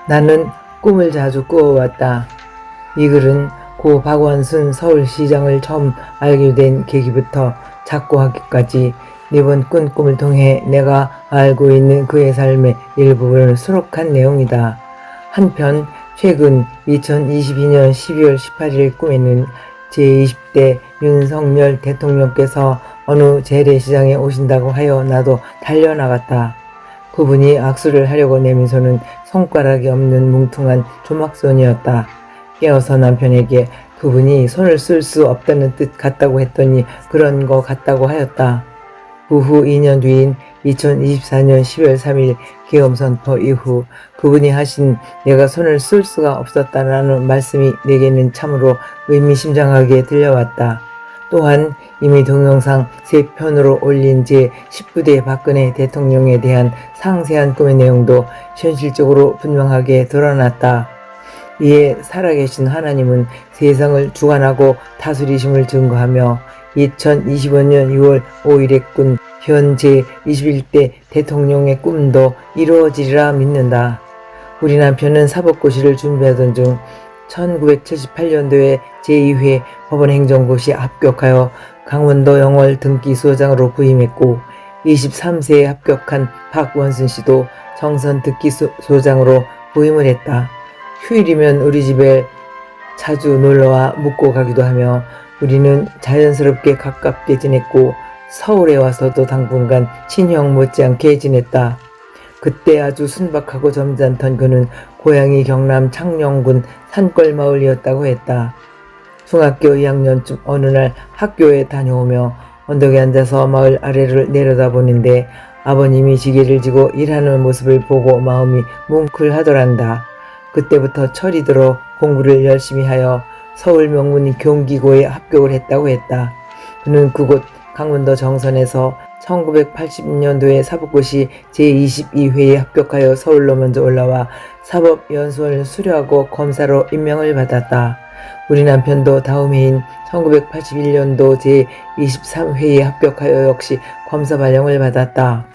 나는 꿈을 자주 꾸어왔다. 이 글은 고 박원순 서울시장을 처음 알게 된 계기부터 작고 하기까지 네번 꾼 꿈을 통해 내가 알고 있는 그의 삶의 일부분을 수록한 내용이다. 한편 최근 2022년 12월 18일 꿈에는 제20대 윤석열 대통령께서 어느 재래시장에 오신다고 하여 나도 달려나갔다. 그분이 악수를 하려고 내민손은 손가락이 없는 뭉퉁한 조막손이었다. 깨어서 남편에게 그분이 손을 쓸 수 없다는 뜻 같다고 했더니 그런 거 같다고 하였다. 그 후 2년 뒤인 2024년 10월 3일 계엄 선포 이후 그분이 하신 내가 손을 쓸 수가 없었다라는 말씀이 내게는 참으로 의미심장하게 들려왔다. 또한 이미 동영상 3편으로 올린 제19대 박근혜 대통령에 대한 상세한 꿈의 내용도 현실적으로 분명하게 드러났다. 이에 살아계신 하나님은 세상을 주관하고 다스리심을 증거하며 2025년 6월 5일에 꾼 현재 21대 대통령의 꿈도 이루어지리라 믿는다. 우리 남편은 사법고시를 준비하던 중 1978년도에 제2회 법원행정고시에 합격하여 강원도 영월 등기소장으로 부임했고 23세에 합격한 박원순 씨도 정선 등기소장으로 부임을 했다. 휴일이면 우리 집에 자주 놀러와 묵고 가기도 하며 우리는 자연스럽게 가깝게 지냈고 서울에 와서도 당분간 친형 못지않게 지냈다. 그때 아주 순박하고 점잖던 그는 고향이 경남 창녕군 산골마을이었다고 했다. 중학교 2학년쯤 어느 날 학교에 다녀오며 언덕에 앉아서 마을 아래를 내려다보는데 아버님이 지게를 지고 일하는 모습을 보고 마음이 뭉클하더란다. 그때부터 철이 들어 공부를 열심히 하여 서울 명문 경기고에 합격을 했다고 했다. 그는 그곳 강원도 정선에서 1980년도에 사법고시 제22회에 합격하여 서울로 먼저 올라와 사법연수원을 수료하고 검사로 임명을 받았다. 우리 남편도 다음 해인 1981년도 제23회에 합격하여 역시 검사 발령을 받았다.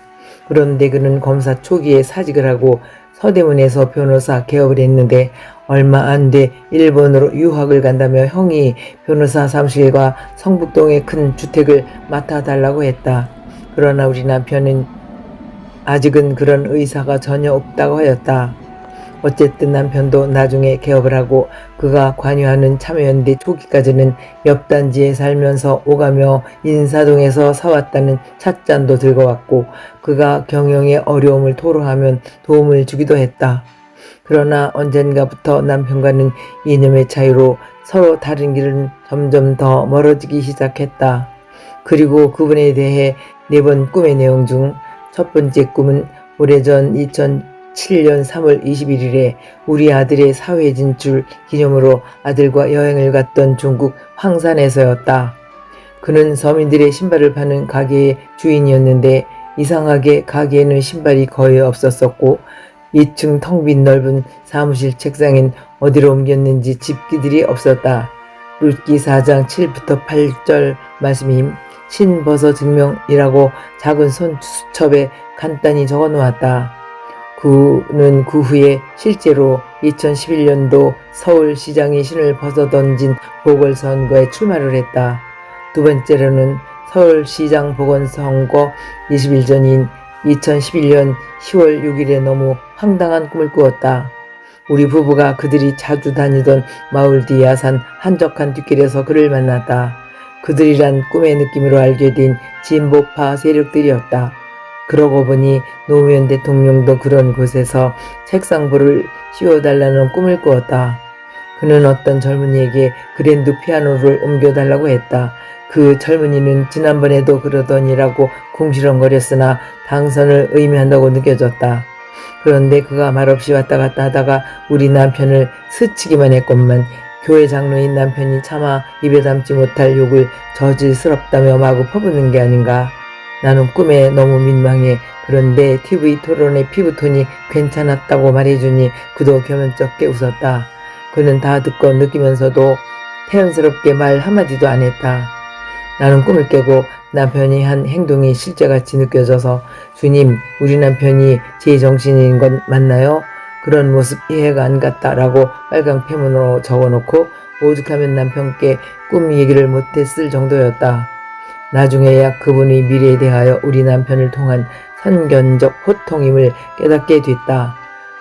그런데 그는 검사 초기에 사직을 하고 서대문에서 변호사 개업을 했는데 얼마 안 돼 일본으로 유학을 간다며 형이 변호사 사무실과 성북동의 큰 주택을 맡아달라고 했다. 그러나 우리 남편은 아직은 그런 의사가 전혀 없다고 하였다. 어쨌든 남편도 나중에 개업을 하고 그가 관여하는 참여연대 초기까지는 옆 단지에 살면서 오가며 인사동에서 사왔다는 찻잔도 들고 왔고 그가 경영에 어려움을 토로하면 도움을 주기도 했다. 그러나 언젠가부터 남편과는 이념의 차이로 서로 다른 길은 점점 더 멀어지기 시작했다. 그리고 그분에 대해 4번 꿈의 내용 중 첫 번째 꿈은 오래전 2007년 3월 21일에 우리 아들의 사회 진출 기념으로 아들과 여행을 갔던 중국 황산에서였다. 그는 서민들의 신발을 파는 가게의 주인이었는데 이상하게 가게에는 신발이 거의 없었었고 2층 텅 빈 넓은 사무실 책상엔 어디로 옮겼는지 집기들이 없었다. 룻기 4장 7부터 8절 말씀임 신버서 증명이라고 작은 손수첩에 간단히 적어 놓았다. 그는 그 후에 실제로 2011년도 서울시장이 신을 벗어던진 보궐선거에 출마를 했다. 두 번째로는 서울시장 보궐선거 20일 전인 2011년 10월 6일에 너무 황당한 꿈을 꾸었다. 우리 부부가 그들이 자주 다니던 마을 뒤 야산 한적한 뒷길에서 그를 만났다. 그들이란 꿈의 느낌으로 알게 된 진보파 세력들이었다. 그러고 보니 노무현 대통령도 그런 곳에서 책상볼을 씌워달라는 꿈을 꾸었다. 그는 어떤 젊은이에게 그랜드 피아노를 옮겨달라고 했다. 그 젊은이는 지난번에도 그러더니라고 궁시렁거렸으나 당선을 의미한다고 느껴졌다. 그런데 그가 말없이 왔다 갔다 하다가 우리 남편을 스치기만 했건만 교회 장로인 남편이 차마 입에 담지 못할 욕을 저질스럽다며 마구 퍼붓는 게 아닌가. 나는 꿈에 너무 민망해. 그런데 TV 토론의 피부톤이 괜찮았다고 말해주니 그도 겸연쩍게 웃었다. 그는 다 듣고 느끼면서도 태연스럽게 말 한마디도 안 했다. 나는 꿈을 깨고 남편이 한 행동이 실제같이 느껴져서 주님, 우리 남편이 제 정신인 건 맞나요? 그런 모습 이해가 안 갔다라고 빨강 페문으로 적어놓고 오죽하면 남편께 꿈 얘기를 못했을 정도였다. 나중에야 그분의 미래에 대하여 우리 남편을 통한 선견적 호통임을 깨닫게 됐다.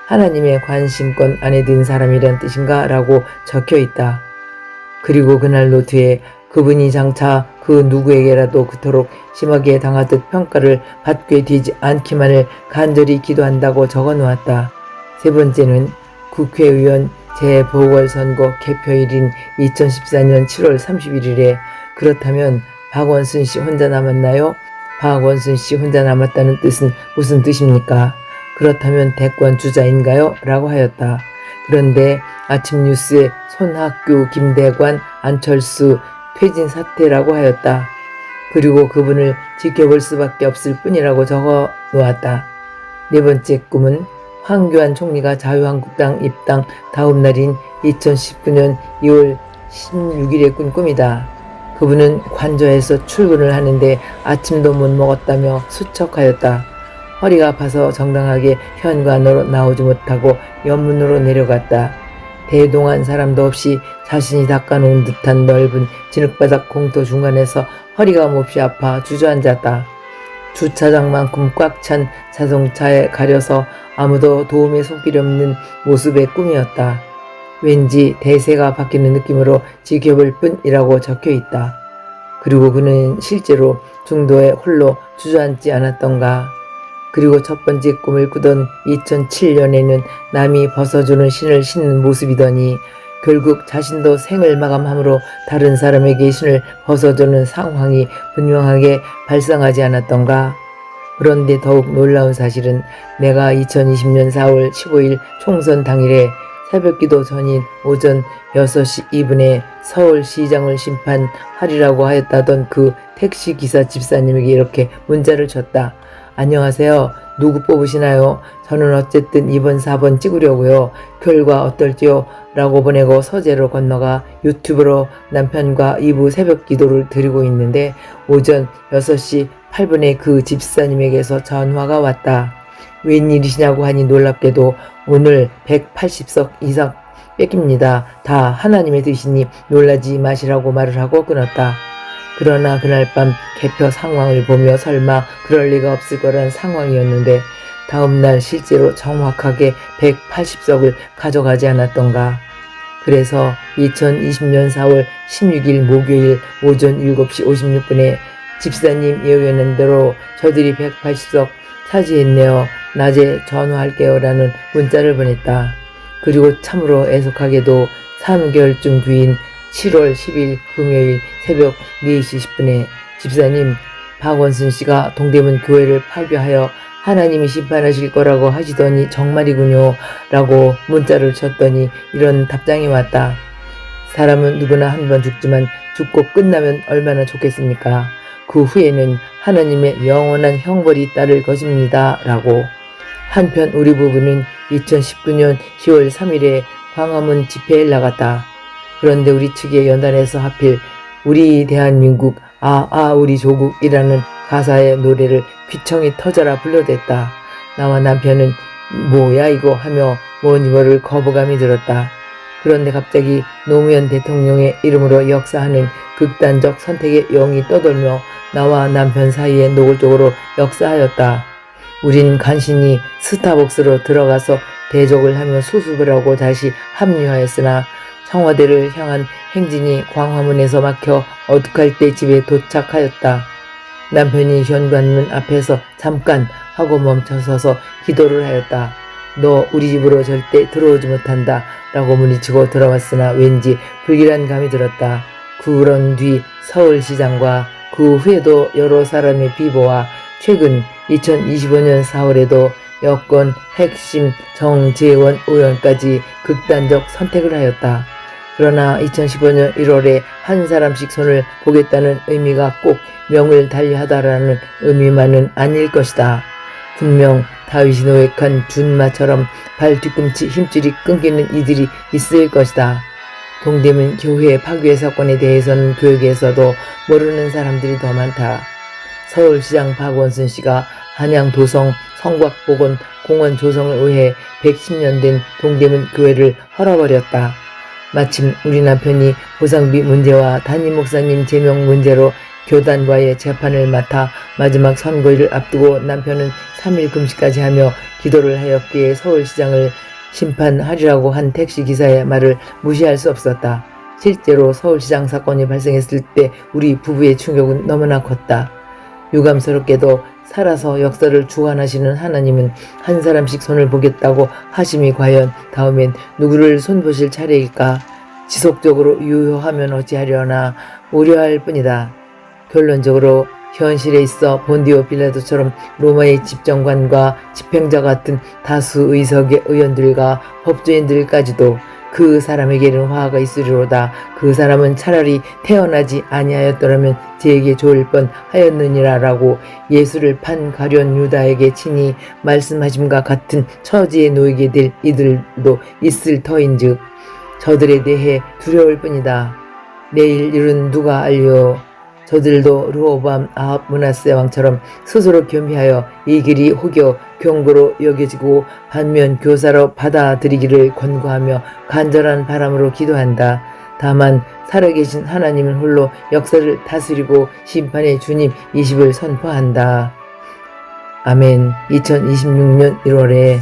하나님의 관심권 안에 든 사람이란 뜻인가? 라고 적혀있다. 그리고 그날 노트에 그분이 장차 그 누구에게라도 그토록 심하게 당하듯 평가를 받게 되지 않기만을 간절히 기도한다고 적어놓았다. 세 번째는 국회의원 재보궐선거 개표일인 2014년 7월 31일에 그렇다면 박원순 씨 혼자 남았나요? 박원순 씨 혼자 남았다는 뜻은 무슨 뜻입니까? 그렇다면 대권 주자인가요? 라고 하였다. 그런데 아침 뉴스에 손학규, 김대관, 안철수 퇴진 사태라고 하였다. 그리고 그분을 지켜볼 수밖에 없을 뿐이라고 적어 놓았다. 네 번째 꿈은 황교안 총리가 자유한국당 입당 다음 날인 2019년 2월 16일에 꾼 꿈이다. 그분은 관저에서 출근을 하는데 아침도 못 먹었다며 수척하였다. 허리가 아파서 정당하게 현관으로 나오지 못하고 옆문으로 내려갔다. 대동한 사람도 없이 자신이 닦아놓은 듯한 넓은 진흙바닥 공터 중간에서 허리가 몹시 아파 주저앉았다. 주차장만큼 꽉 찬 자동차에 가려서 아무도 도움에 손길이 없는 모습의 꿈이었다. 왠지 대세가 바뀌는 느낌으로 지켜볼 뿐이라고 적혀있다. 그리고 그는 실제로 중도에 홀로 주저앉지 않았던가. 그리고 첫 번째 꿈을 꾸던 2007년에는 남이 벗어주는 신을 신는 모습이더니 결국 자신도 생을 마감함으로 다른 사람에게 신을 벗어주는 상황이 분명하게 발생하지 않았던가. 그런데 더욱 놀라운 사실은 내가 2020년 4월 15일 총선 당일에 새벽기도 전인 오전 6시 2분에 서울시장을 심판하리라고 하였다던 그 택시기사 집사님에게 이렇게 문자를 줬다. 안녕하세요. 누구 뽑으시나요? 저는 어쨌든 2번 4번 찍으려고요. 결과 어떨지요? 라고 보내고 서재로 건너가 유튜브로 남편과 2부 새벽 기도를 드리고 있는데 오전 6시 8분에 그 집사님에게서 전화가 왔다. 웬일이시냐고 하니 놀랍게도 오늘 180석 이상 뺏깁니다. 다 하나님의 뜻이니 놀라지 마시라고 말을 하고 끊었다. 그러나 그날 밤 개표 상황을 보며 설마 그럴 리가 없을 거란 상황이었는데 다음날 실제로 정확하게 180석을 가져가지 않았던가. 그래서 2020년 4월 16일 목요일 오전 7시 56분에 집사님 예언한 대로 저들이 180석 차지했네요. 낮에 전화할게요 라는 문자를 보냈다. 그리고 참으로 애석하게도 3개월쯤 뒤인 7월 10일 금요일 새벽 4시 10분에 집사님 박원순 씨가 동대문 교회를 팔교하여 하나님이 심판하실 거라고 하시더니 정말이군요 라고 문자를 쳤더니 이런 답장이 왔다. 사람은 누구나 한 번 죽지만 죽고 끝나면 얼마나 좋겠습니까? 그 후에는 하나님의 영원한 형벌이 따를 것입니다 라고. 한편 우리 부부는 2019년 10월 3일에 광화문 집회에 나갔다. 그런데 우리 측의 연단에서 하필 우리 대한민국 우리 조국이라는 가사의 노래를 귀청이 터져라 불러댔다. 나와 남편은 뭐야 이거 하며 뭐니 뭐를 거부감이 들었다. 그런데 갑자기 노무현 대통령의 이름으로 역사하는 극단적 선택의 영이 떠돌며 나와 남편 사이에 노골적으로 역사하였다. 우린 간신히 스타벅스로 들어가서 대적을 하며 수습을 하고 다시 합류하였으나 청와대를 향한 행진이 광화문에서 막혀 어둑할 때 집에 도착하였다. 남편이 현관문 앞에서 잠깐 하고 멈춰서서 기도를 하였다. 너 우리 집으로 절대 들어오지 못한다 라고 물리치고 들어왔으나 왠지 불길한 감이 들었다. 그런 뒤 서울시장과 그 후에도 여러 사람의 비보와 최근 2025년 4월에도 여권 핵심 정재원 의원까지 극단적 선택을 하였다. 그러나 2015년 1월에 한 사람씩 손을 보겠다는 의미가 꼭 명을 달리하다라는 의미만은 아닐 것이다. 분명 다윗이 노획한 준마처럼 발 뒤꿈치 힘줄이 끊기는 이들이 있을 것이다. 동대문 교회 파괴 사건에 대해서는 교육에서도 모르는 사람들이 더 많다. 서울시장 박원순 씨가 한양 도성 성곽복원 공원 조성을 위해 110년 된 동대문 교회를 헐어버렸다. 마침 우리 남편이 보상비 문제와 담임 목사님 제명 문제로 교단과의 재판을 맡아 마지막 선거일을 앞두고 남편은 3일 금식까지 하며 기도를 하였기에 서울시장을 심판하리라고 한 택시기사의 말을 무시할 수 없었다. 실제로 서울시장 사건이 발생했을 때 우리 부부의 충격은 너무나 컸다. 유감스럽게도 살아서 역사를 주관하시는 하나님은 한 사람씩 손을 보겠다고 하심이 과연 다음엔 누구를 손보실 차례일까? 지속적으로 유효하면 어찌하려나 우려할 뿐이다. 결론적으로 현실에 있어 본디오 빌라도처럼 로마의 집정관과 집행자 같은 다수 의석의 의원들과 법조인들까지도 그 사람에게는 화가 있으리로다. 그 사람은 차라리 태어나지 아니하였더라면 제게 좋을 뻔하였느니라라고 예수를 판 가룟 유다에게 친히 말씀하심과 같은 처지에 놓이게 될 이들도 있을 터인즉 저들에 대해 두려울 뿐이다. 내일 일은 누가 알리오? 저들도 르호보암 아합 므낫세 왕처럼 스스로 겸비하여 이 길이 혹여 경고로 여겨지고 반면 교사로 받아들이기를 권고하며 간절한 바람으로 기도한다. 다만 살아계신 하나님은 홀로 역사를 다스리고 심판의 주님 20을 선포한다. 아멘. 2026년 1월에